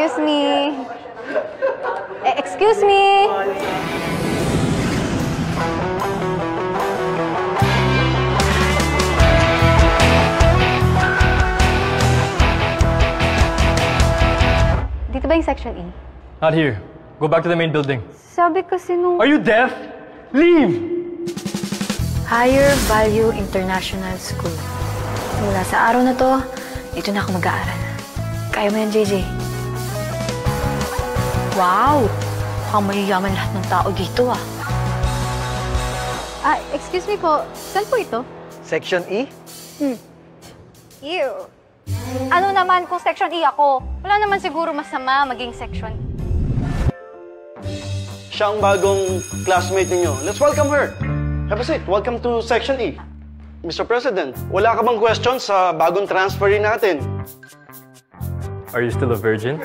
Excuse me. Excuse me. Dito ba yung Section E? Not here. Go back to the main building. Sabi kasi nung... Are you deaf? Leave! Higher Value International School. Mula sa araw na to, dito na ako mag-aaral. Kaya mo yan, JJ. Wow! Mukhang mayayaman lahat ng tao dito, ah. Excuse me po. Saan po ito? Section E? Ew. Ano naman kung Section E ako? Wala naman siguro masama maging Section E. Siya ang bagong classmate ninyo. Let's welcome her. Have a seat. Welcome to Section E. Mr. President, wala ka bang questions sa bagong transferee natin? Are you still a virgin?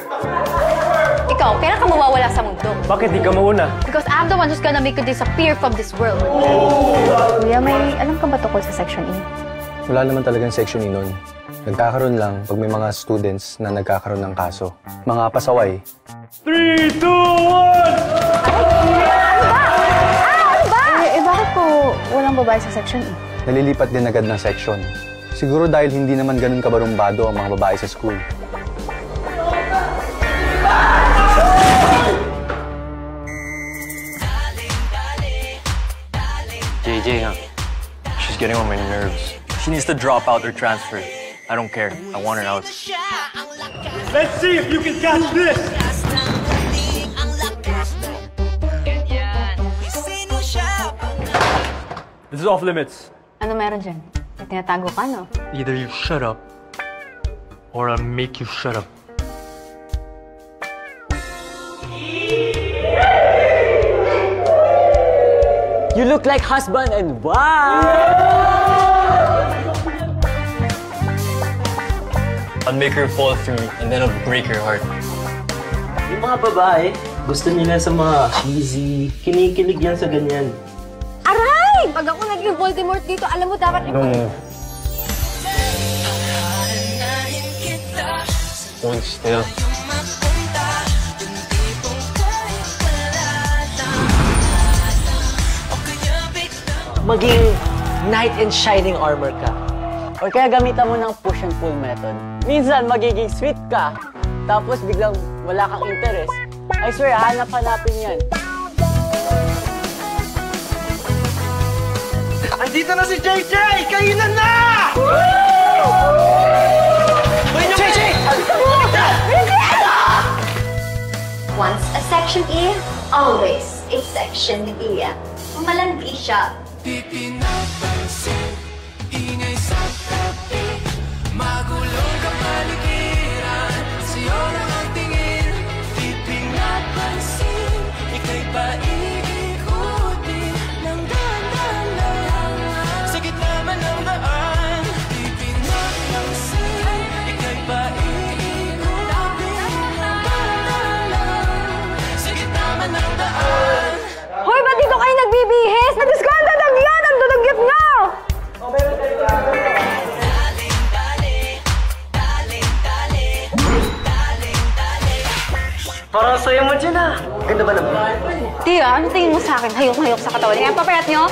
Ikaw, kailan ka mawawala sa mundo? Bakit di ka mauna? Because I'm the one who's gonna make you disappear from this world. Kuya, may alam ka ba tungkol sa Section E? Wala naman talagang Section E nun. Nagkakaroon lang pag may mga students na nagkakaroon ng kaso. Mga pasaway. 3, 2, 1! Ano ba? Bakit po walang babae sa Section E? Nalilipat din agad ng section. Siguro dahil hindi naman ganun kabarumbado ang mga babae sa school. JJ, huh? She's getting on my nerves. She needs to drop out or transfer. I don't care. I want her out. Let's see if you can catch this! This is off limits. Ano meron dyan? May tinatago ka, no? Either you shut up, or I'll make you shut up. You look like husband and wife! I'll make her fall for me, and then I'll break her heart. Yung mga babae, gusto nila sa mga cheesy, kinikilig yan sa ganyan. Aray! Pag ako naging Voldemort dito, alam mo dapat... Hold still. Maging knight in shining armor ka. O kaya gamitan mo ng push and pull method. Minsan, magiging sweet ka, tapos biglang wala kang interest. I swear, hanap-hanapin yan. Andito na si JJ! Kainan na! JJ! Once a Section E, always a Section E. Malandi siya. Di pinapansin, ingay sa tabi, magulong kapaligiran, sa'yo lang ang tingin. Di pinapansin, ika'y paikutin ng dahan-dahan lang, sa gitna man ng daan. Di pinapansin, ika'y paikutin ng dahan-dahan lang, sa gitna man ng daan. Hoy, ba't dito kayo nagbibihis? Nadiskanda lang yan! Ang dudugyot nyo! Parang saya mo dyan, ah. Ganda ba naman? Tia, ano tingin mo sa akin? Hayok-hayok sa katawan. Kaya papayat nyo?